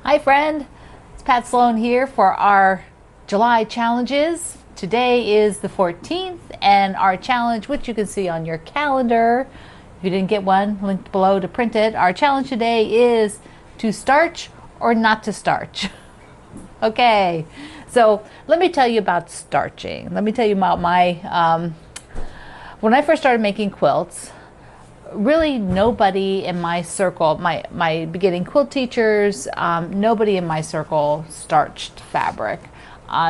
Hi friend, it's Pat Sloan here for our July challenges. Today is the 14th and our challenge, which you can see on your calendar, if you didn't get one, linked below to print it. Our challenge today is to starch or not to starch. Okay, so let me tell you about starching. Let me tell you about my, when I first started making quilts, really nobody in my circle, my beginning quilt teachers, nobody in my circle starched fabric.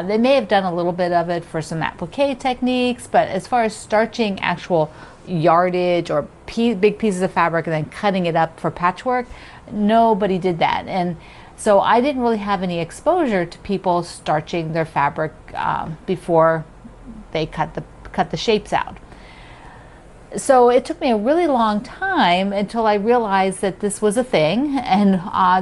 They may have done a little bit of it for some applique techniques, but as far as starching actual yardage or big pieces of fabric and then cutting it up for patchwork, nobody did that. And so I didn't really have any exposure to people starching their fabric before they cut the shapes out. So it took me a really long time until I realized that this was a thing, and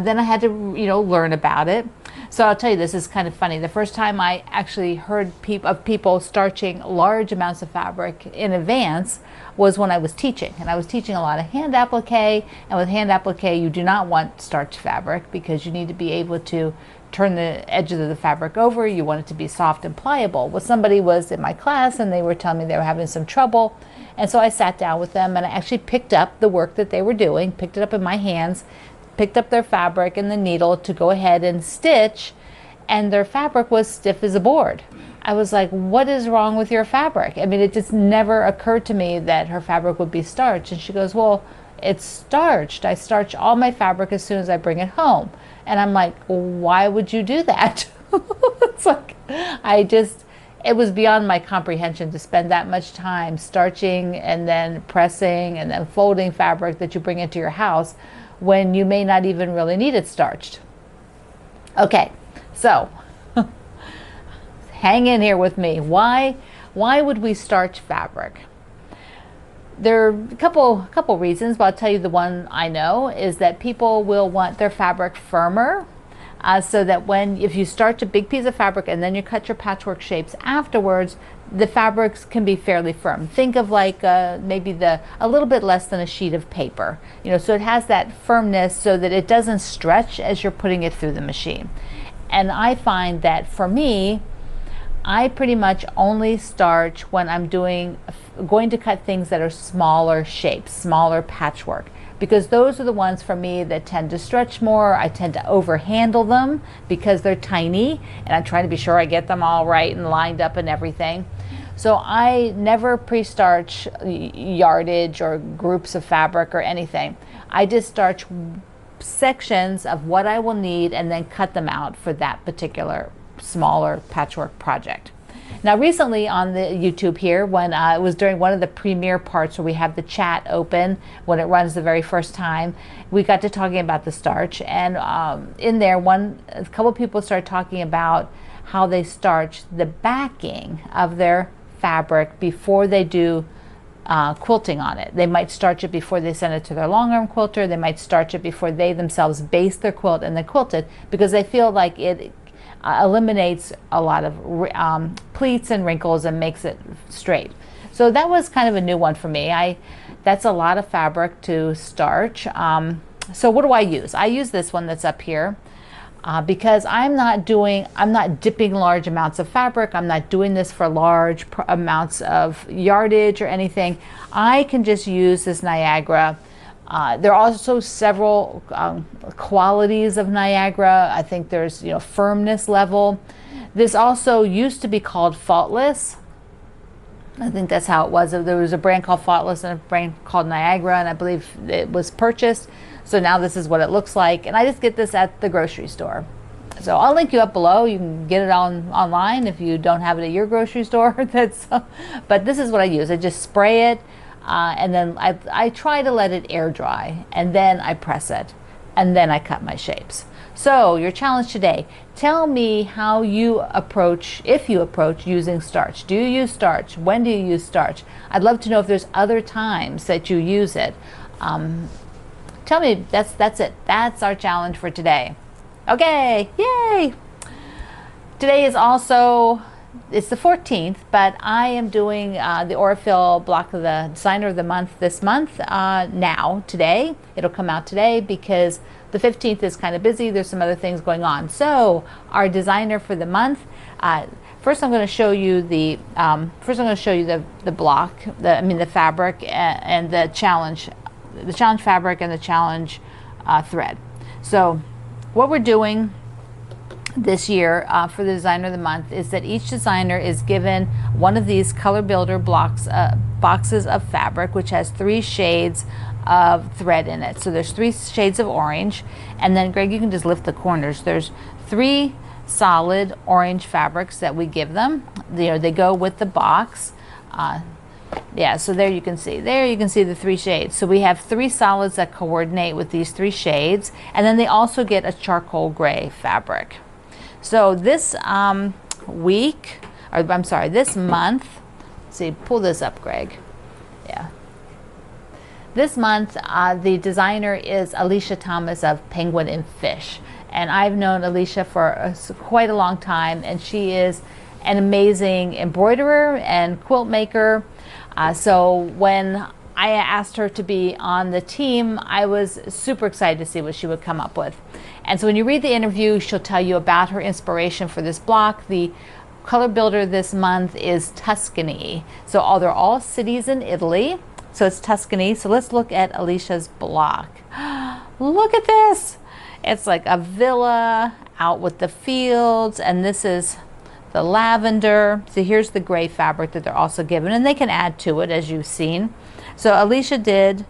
then I had to, learn about it. So I'll tell you, this is kind of funny. The first time I actually heard of people starching large amounts of fabric in advance was when I was teaching, and I was teaching a lot of hand applique. And with hand applique, you do not want starched fabric because you need to be able to turn the edges of the fabric over. You want it to be soft and pliable. Well, somebody was in my class and they were telling me they were having some trouble. And so I sat down with them and I actually picked up the work that they were doing, picked it up in my hands, picked up their fabric and the needle to go ahead and stitch, and their fabric was stiff as a board. I was like, what is wrong with your fabric? I mean, it just never occurred to me that her fabric would be starched. And she goes, well, it's starched. I starch all my fabric as soon as I bring it home. And I'm like, why would you do that? It's like, it was beyond my comprehension to spend that much time starching and then pressing and then folding fabric that you bring into your house when you may not even really need it starched. Okay, so hang in here with me. Why would we starch fabric? There are a couple reasons, but I'll tell you the one I know is that people will want their fabric firmer. So that if you starch a big piece of fabric and then you cut your patchwork shapes afterwards, the fabrics can be fairly firm. Think of like maybe a little bit less than a sheet of paper. So it has that firmness so that it doesn't stretch as you're putting it through the machine. And I find that for me, I pretty much only starch when I'm going to cut things that are smaller shapes, smaller patchwork. Because those are the ones for me that tend to stretch more. I tend to overhandle them because they're tiny, and I'm trying to be sure I get them all right and lined up and everything. So I never pre-starch yardage or groups of fabric or anything. I just starch sections of what I will need and then cut them out for that particular smaller patchwork project. Now recently on the YouTube here, when it was during one of the premiere parts where we have the chat open when it runs the very first time, we got to talking about the starch, and in there a couple people started talking about how they starch the backing of their fabric before they do quilting on it. They might starch it before they send it to their long arm quilter. They might starch it before they themselves base their quilt and then quilt it, because they feel like it eliminates a lot of pleats and wrinkles and makes it straight. So that was kind of a new one for me. That's a lot of fabric to starch. So what do I use? I use this one that's up here because I'm not dipping large amounts of fabric. I'm not doing this for large amounts of yardage or anything. I can just use this Niagara. There are also several qualities of Niagara. I think there's firmness level. This also used to be called Faultless. I think that's how it was. There was a brand called Faultless and a brand called Niagara, and I believe it was purchased. So now this is what it looks like, and I just get this at the grocery store. So I'll link you up below. You can get it online if you don't have it at your grocery store. But this is what I use. I just spray it. And then I try to let it air dry, and then I press it, and then I cut my shapes. So your challenge today, tell me how you approach, if you approach using starch. Do you use starch? When do you use starch? I'd love to know if there's other times that you use it. Tell me. That's it. That's our challenge for today. Okay, yay! Today is also it's the 14th, but I am doing the Aurifil block of the designer of the month this month now, today. It'll come out today because the 15th is kind of busy. There's some other things going on. So our designer for the month, first I'm going to show you the the block, the fabric and the challenge fabric and the challenge thread. So what we're doing this year for the designer of the month is that each designer is given one of these color builder boxes of fabric, which has 3 shades of thread in it. So there's 3 shades of orange, and then Greg, you can just lift the corners. There's 3 solid orange fabrics that we give them. They go with the box. Yeah, so there you can see the 3 shades. So we have 3 solids that coordinate with these 3 shades, and then they also get a charcoal gray fabric. So this this month, see, pull this up, Greg. Yeah. This month, the designer is Alicia Thomas of Penguin and Fish. And I've known Alicia for quite a long time, and she is an amazing embroiderer and quilt maker. So when I asked her to be on the team, I was super excited to see what she would come up with. And so when you read the interview, she'll tell you about her inspiration for this block. The color builder this month is Tuscany. So they're all cities in Italy. So it's Tuscany. So let's look at Alicia's block. Look at this. It's like a villa out with the fields, and this is the lavender. So here's the gray fabric that they're also given, and they can add to it as you've seen. So Alicia did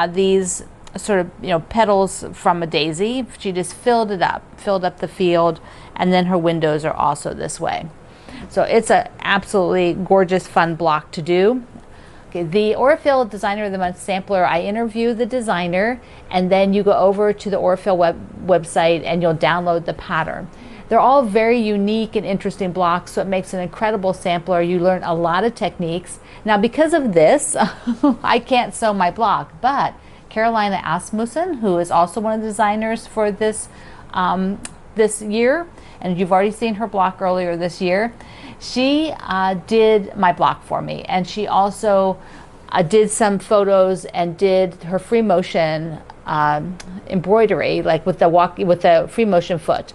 these sort of petals from a daisy. She just filled up the field, and then her windows are also this way. So it's an absolutely gorgeous, fun block to do. Okay, the Aurifil Designer of the Month sampler, I interview the designer, and then you go over to the Aurifil website and you'll download the pattern. They're all very unique and interesting blocks, so it makes an incredible sampler. You learn a lot of techniques. Now, because of this, I can't sew my block, but Carolina Asmussen, who is also one of the designers for this this year, and you've already seen her block earlier this year, she did my block for me, and she also did some photos and did her free motion embroidery, like with the free motion foot.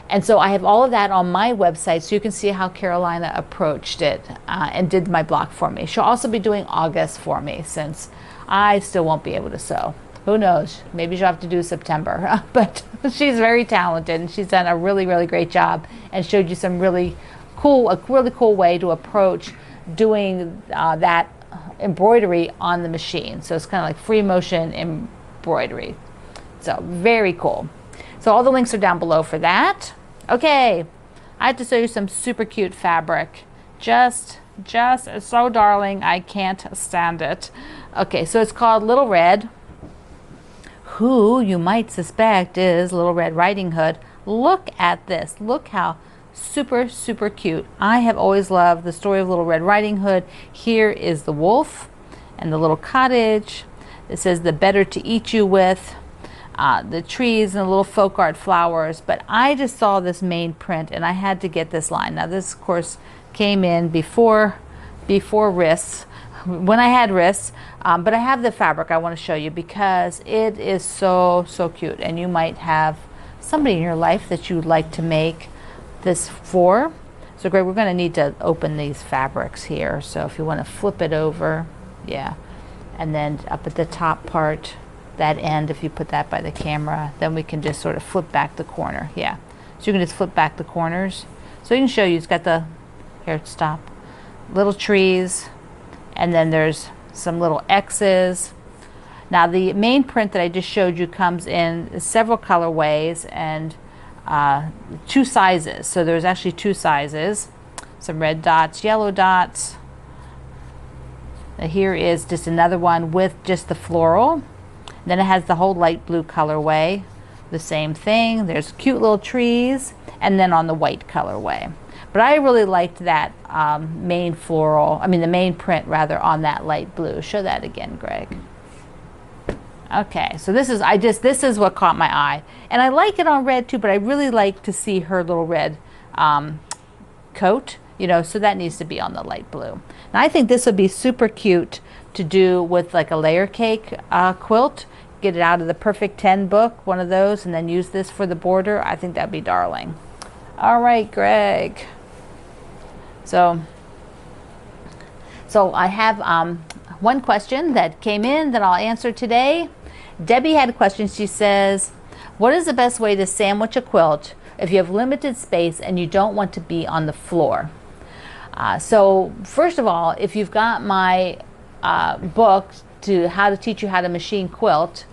And so I have all of that on my website, so you can see how Carolina approached it and did my block for me. She'll also be doing August for me, since I still won't be able to sew. Who knows? Maybe she'll have to do September. But she's very talented, and she's done a really, really great job and showed you some a really cool way to approach doing that embroidery on the machine. So it's kind of like free motion embroidery. So very cool. So all the links are down below for that. Okay, I have to show you some super cute fabric. Just so darling, I can't stand it. Okay, so it's called Little Red, who you might suspect is Little Red Riding Hood. Look at this. Look how super, super cute. I have always loved the story of Little Red Riding Hood. Here is the wolf and the little cottage. It says the better to eat you with. The trees and the little folk art flowers, but I just saw this main print and I had to get this line. Now this of course came in before wrists, when I had wrists, but I have the fabric I want to show you because it is so cute, and you might have somebody in your life that you would like to make this for. So Greg, we're going to need to open these fabrics here, so if you want to flip it over, yeah, and then up at the top part, that end, if you put that by the camera, then we can just sort of flip back the corner. Yeah, so you can just flip back the corners. So you can show you, it's got the, here, stop, little trees, and then there's some little X's. Now the main print that I just showed you comes in several colorways and 2 sizes. So there's actually 2 sizes, some red dots, yellow dots. Now here is just another one with just the floral. Then it has the whole light blue colorway, the same thing. There's cute little trees, and then on the white colorway. But I really liked that main print rather, on that light blue. Show that again, Greg. Okay, so this is what caught my eye. And I like it on red too, but I really like to see her little red coat, so that needs to be on the light blue. And I think this would be super cute to do with like a layer cake quilt. get it out of the Perfect 10 book, one of those, and then use this for the border, I think that'd be darling. All right, Greg. So I have one question that came in that I'll answer today. Debbie had a question. She says, what is the best way to sandwich a quilt if you have limited space and you don't want to be on the floor? So first of all, if you've got my book to how to teach you how to machine quilt,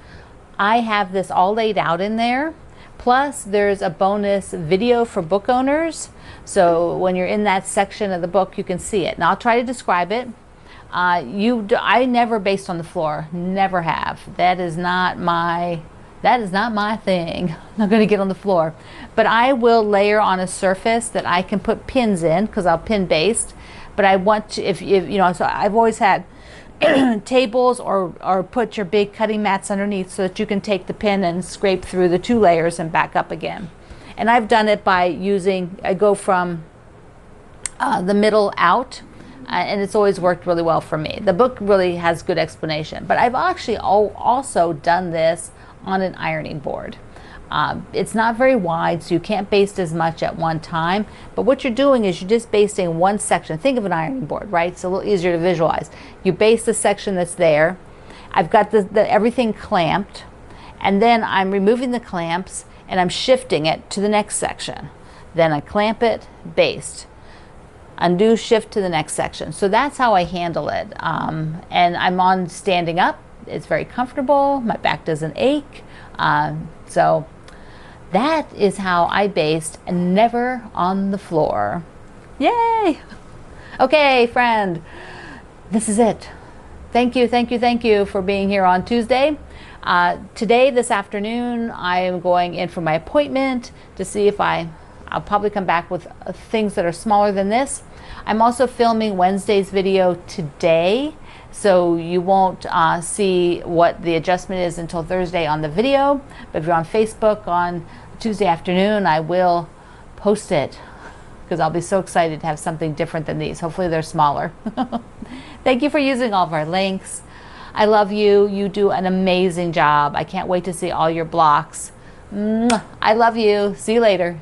I have this all laid out in there. Plus there's a bonus video for book owners. So when you're in that section of the book, you can see it. And I'll try to describe it. I never based on the floor, never have. That is not my thing. I'm not going to get on the floor, but I will layer on a surface that I can put pins in, because I'll pin based. But I want to, if you know, so I've always had tables or put your big cutting mats underneath so that you can take the pin and scrape through the 2 layers and back up again. And I've done it by using, I go from the middle out, and it's always worked really well for me. The book really has good explanation, but I've actually also done this on an ironing board. It's not very wide, so you can't baste as much at one time, but what you're doing is you're just basting one section. Think of an ironing board, right? It's a little easier to visualize. You baste the section that's there. I've got everything clamped, and then I'm removing the clamps and I'm shifting it to the next section. Then I clamp it, baste, undo, shift to the next section. So that's how I handle it. And I'm on standing up. It's very comfortable. My back doesn't ache. So that is how I baste, and never on the floor. Yay! Okay, friend, this is it. Thank you for being here on Tuesday. Today, this afternoon, I am going in for my appointment to see if I'll probably come back with things that are smaller than this. I'm also filming Wednesday's video today, so you won't see what the adjustment is until Thursday on the video. But if you're on Facebook on Tuesday afternoon, I will post it, because I'll be so excited to have something different than these. Hopefully they're smaller. Thank you for using all of our links. I love you. You do an amazing job. I can't wait to see all your blocks. Mwah. I love you. See you later.